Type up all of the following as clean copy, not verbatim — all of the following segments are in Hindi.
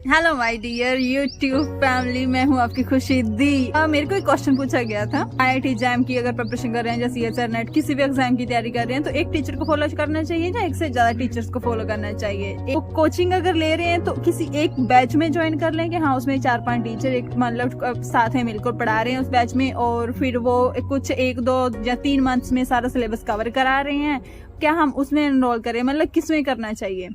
Hello my dear YouTube family, मैं हूँ आपकी खुशी दी। मेरे को एक क्वेश्चन पूछा गया था, आईआईटी जैम की अगर प्रिपरेशन कर रहे हैं, जैसे सीएसआर नेट किसी भी एग्जाम की तैयारी कर रहे हैं, तो एक टीचर को फॉलो करना चाहिए या एक से ज्यादा टीचर्स को फॉलो करना चाहिए? एक कोचिंग अगर ले रहे हैं तो किसी एक बैच में ज्वाइन कर लें कि हाँ उसमें 4-5 टीचर एक मतलब साथ में मिलकर पढ़ा रहे हैं उस बैच में, और फिर वो कुछ 1-2 या 3 मंथ्स में सारा सिलेबस कवर करा रहे हैं, क्या हम उसमें एनरोल करें? मतलब किसमें करना चाहिए?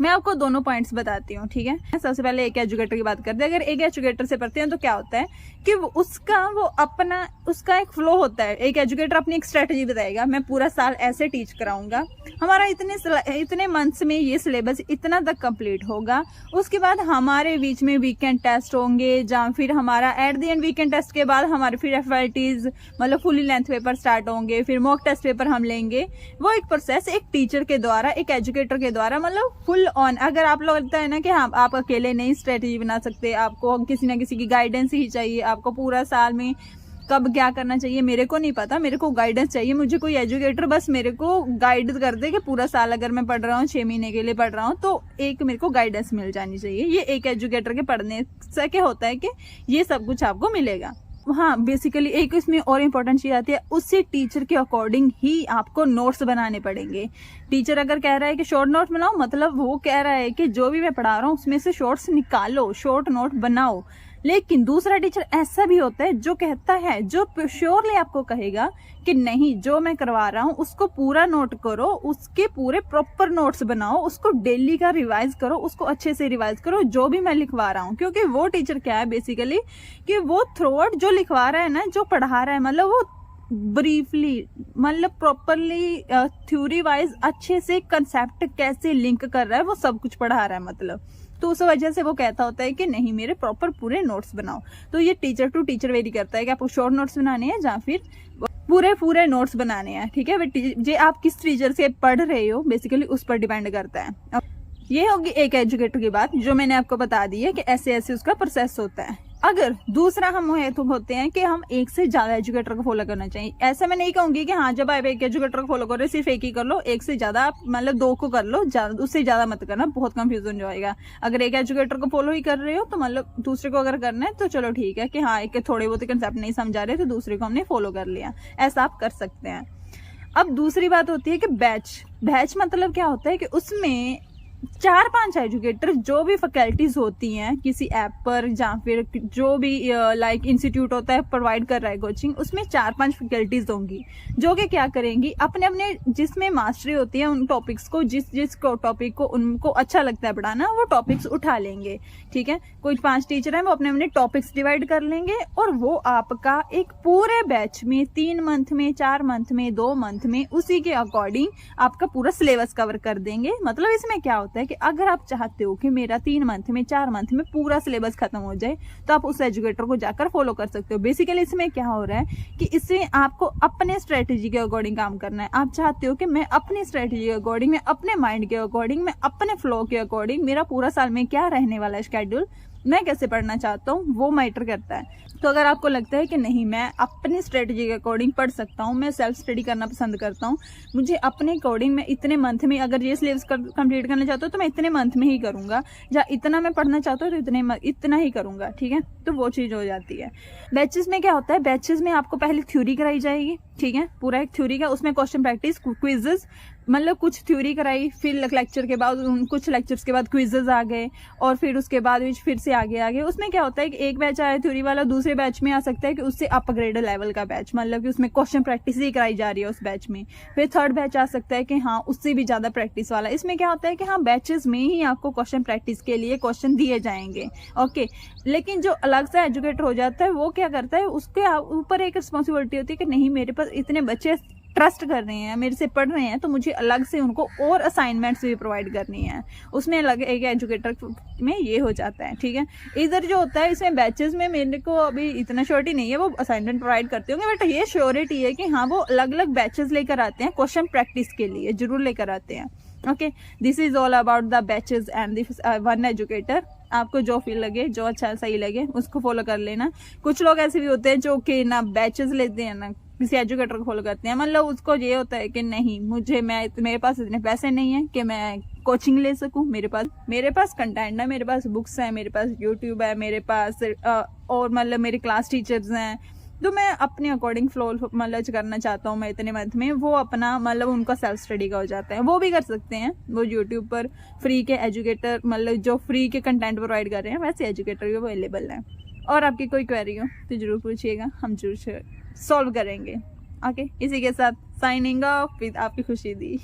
मैं आपको दोनों पॉइंट्स बताती हूँ, ठीक है। सबसे पहले एक एजुकेटर की बात करते हैं। अगर एक एजुकेटर से पढ़ते हैं तो क्या होता है कि वो अपना उसका एक फ्लो होता है। एक एजुकेटर अपनी एक स्ट्रेटेजी बताएगा, मैं पूरा साल ऐसे टीच कराऊंगा, हमारा इतने मंथ्स में ये सिलेबस इतना तक कंप्लीट होगा, उसके बाद हमारे बीच में वीकेंड टेस्ट होंगे, या फिर हमारा at the end weekend test के बाद हमारे फिर एफआईटीज मतलब फुली लेंथ पेपर स्टार्ट होंगे, फिर मॉक टेस्ट पेपर हम लेंगे। वो एक प्रोसेस एक टीचर के द्वारा, एक एजुकेटर के द्वारा मतलब फुल ऑन। अगर आप लोग लगता है ना कि हाँ आप अकेले नहीं स्ट्रेटेजी बना सकते, आपको किसी ना किसी की गाइडेंस ही चाहिए, आपको पूरा साल में कब क्या करना चाहिए मेरे को नहीं पता, मेरे को गाइडेंस चाहिए, मुझे कोई एजुकेटर बस मेरे को गाइड कर दे कि पूरा साल अगर मैं पढ़ रहा हूँ 6 महीने के लिए पढ़ रहा हूँ तो एक मेरे को गाइडेंस मिल जानी चाहिए। ये एक एजुकेटर के पढ़ने से क्या होता है कि ये सब कुछ आपको मिलेगा। हाँ, बेसिकली एक इसमें और इम्पोर्टेंट चीज आती है, उसी टीचर के अकॉर्डिंग ही आपको नोट्स बनाने पड़ेंगे। टीचर अगर कह रहा है कि शॉर्ट नोट बनाओ, मतलब वो कह रहा है कि जो भी मैं पढ़ा रहा हूँ उसमें से शॉर्ट्स निकालो, शॉर्ट नोट बनाओ। लेकिन दूसरा टीचर ऐसा भी होता है जो कहता है, जो श्योरली आपको कहेगा कि नहीं जो मैं करवा रहा हूँ उसको पूरा नोट करो, उसके पूरे प्रॉपर नोट्स बनाओ, उसको डेली का रिवाइज करो, उसको अच्छे से रिवाइज करो जो भी मैं लिखवा रहा हूँ। क्योंकि वो टीचर क्या है बेसिकली कि वो थ्रू आउट जो लिखवा रहा है ना, जो पढ़ा रहा है, मतलब वो ब्रीफली मतलब प्रॉपरली थ्योरी वाइज अच्छे से कंसेप्ट कैसे लिंक कर रहा है वो सब कुछ पढ़ा रहा है मतलब। तो उस वजह से वो कहता होता है कि नहीं मेरे प्रॉपर पूरे नोट्स बनाओ। तो ये टीचर टू टीचर वेरी करता है कि आपको शॉर्ट नोट्स बनाने हैं या फिर पूरे नोट्स बनाने हैं, ठीक है। जे आप किस टीचर से पढ़ रहे हो बेसिकली उस पर डिपेंड करता है। ये होगी एक एजुकेटर की बात जो मैंने आपको बता दी है कि ऐसे ऐसे उसका प्रोसेस होता है। अगर दूसरा हम होते हैं कि हम एक से ज्यादा एजुकेटर को फॉलो करना चाहिए। ऐसा मैं नहीं कहूंगी कि हाँ जब आप एक एजुकेटर को फॉलो कर रहे हो सिर्फ एक ही कर लो, एक से ज्यादा मतलब 2 को कर लो, उससे ज्यादा मत करना, बहुत कंफ्यूजन हो जाएगा। अगर एक एजुकेटर को फॉलो ही कर रहे हो तो मतलब दूसरे को अगर करना है तो चलो ठीक है कि हाँ एक थोड़े बहुत कंसेप्ट नहीं समझा रहे तो दूसरे को हमने फॉलो कर लिया, ऐसा आप कर सकते हैं। अब दूसरी बात होती है कि बैच मतलब क्या होता है कि उसमें 4-5 एजुकेटर जो भी फैकल्टीज होती हैं किसी ऐप पर या फिर जो भी लाइक इंस्टीट्यूट होता है प्रोवाइड कर रहा है कोचिंग, उसमें 4-5 फैकल्टीज होंगी जो कि क्या करेंगी अपने अपने जिसमें मास्टरी होती है उन टॉपिक्स को, जिस टॉपिक को उनको अच्छा लगता है पढ़ाना वो टॉपिक्स उठा लेंगे, ठीक है। कोई 5 टीचर हैं वो अपने अपने टॉपिक्स डिवाइड कर लेंगे और वो आपका एक पूरे बैच में 3 मंथ में, 4 मंथ में, 2 मंथ में उसी के अकॉर्डिंग आपका पूरा सिलेबस कवर कर देंगे। मतलब इसमें क्या होता है कि अगर आप चाहते हो कि मेरा 3 मंथ में, 4 मंथ में पूरा सिलेबस खत्म हो जाए तो आप उस एजुकेटर को जाकर फॉलो कर सकते हो। बेसिकली इसमें क्या हो रहा है कि इसमें आपको अपने स्ट्रेटेजी के अकॉर्डिंग काम करना है। आप चाहते हो कि मैं अपनी स्ट्रेटेजी के अकॉर्डिंग, मैं अपने माइंड के अकॉर्डिंग, मैं अपने फ्लो के अकॉर्डिंग मेरा पूरा साल में क्या रहने वाला है शेड्यूल, मैं कैसे पढ़ना चाहता हूँ वो मैटर करता है। तो अगर आपको लगता है कि नहीं मैं अपनी स्ट्रेटेजी के अकॉर्डिंग पढ़ सकता हूँ, मैं सेल्फ स्टडी करना पसंद करता हूँ, मुझे अपने अकॉर्डिंग मैं इतने मंथ में अगर ये सिलेबस कंप्लीट करना चाहता हूँ तो मैं इतने मंथ में ही करूंगा, या इतना मैं पढ़ना चाहता हूँ तो इतना ही करूंगा, ठीक है। तो वो चीज हो जाती है। बैचेस में क्या होता है, बैचेस में आपको पहले थ्योरी कराई जाएगी, ठीक है, पूरा एक थ्योरी का, उसमें क्वेश्चन प्रैक्टिस, क्विजेस, मतलब कुछ थ्योरी कराई, फिर लेक्चर के बाद कुछ लेक्चर्स के बाद क्विजेस आ गए और फिर उसके बाद फिर से आगे उसमें क्या होता है कि एक बैच आया थ्योरी वाला, दूसरे बैच में आ सकता है कि उससे अपग्रेड लेवल का बैच, मतलब कि उसमें क्वेश्चन प्रैक्टिस ही कराई जा रही है उस बैच में। फिर थर्ड बैच आ सकता है कि हाँ उससे भी ज्यादा प्रैक्टिस वाला। इसमें क्या होता है कि हाँ बैचेस में ही आपको क्वेश्चन प्रैक्टिस के लिए क्वेश्चन दिए जाएंगे, ओके। लेकिन जो अलग से एजुकेटर हो जाता है वो क्या करता है, उसके ऊपर एक रिस्पॉन्सिबिलिटी होती है कि नहीं मेरे पास इतने बच्चे ट्रस्ट कर रहे हैं, मेरे से पढ़ रहे हैं, तो मुझे अलग से उनको और असाइनमेंट्स भी प्रोवाइड करनी है। उसमें अलग एक एजुकेटर में ये हो जाता है, ठीक है। इधर जो होता है इसमें बैचेस में मेरे को अभी इतना श्योरिटी नहीं है, वो असाइनमेंट प्रोवाइड करते होंगे, बट ये श्योरिटी है कि हाँ वो अलग अलग बैचेस लेकर आते हैं, क्वेश्चन प्रैक्टिस के लिए जरूर लेकर आते हैं, okay. This is all about the batches and one educator. आपको जो फील लगे, जो अच्छा सही लगे उसको फॉलो कर लेना। कुछ लोग ऐसे भी होते हैं जो कि ना बैचेस लेते हैं ना किसी एजुकेटर को फॉलो करते हैं, मतलब उसको ये होता है कि नहीं मेरे पास इतने पैसे नहीं है कि मैं कोचिंग ले सकूं। मेरे पास कंटेंट है, मेरे पास बुक्स है, मेरे पास यूट्यूब है, मेरे पास और मतलब मेरे क्लास टीचर्स हैं, तो मैं अपने अकॉर्डिंग फ्लो मतलब करना चाहता हूँ मैं इतने मंथ में, वो अपना मतलब उनका सेल्फ स्टडी का हो जाता है, वो भी कर सकते हैं। वो यूट्यूब पर फ्री के एजुकेटर मतलब जो फ्री के कंटेंट प्रोवाइड कर रहे हैं वैसे एजुकेटर भी अवेलेबल हैं। और आपकी कोई क्वेरी हो तो जरूर पूछिएगा, हम जरूर सॉल्व करेंगे। ओके, इसी के साथ साइनिंग ऑफ विद आपकी खुशी दी।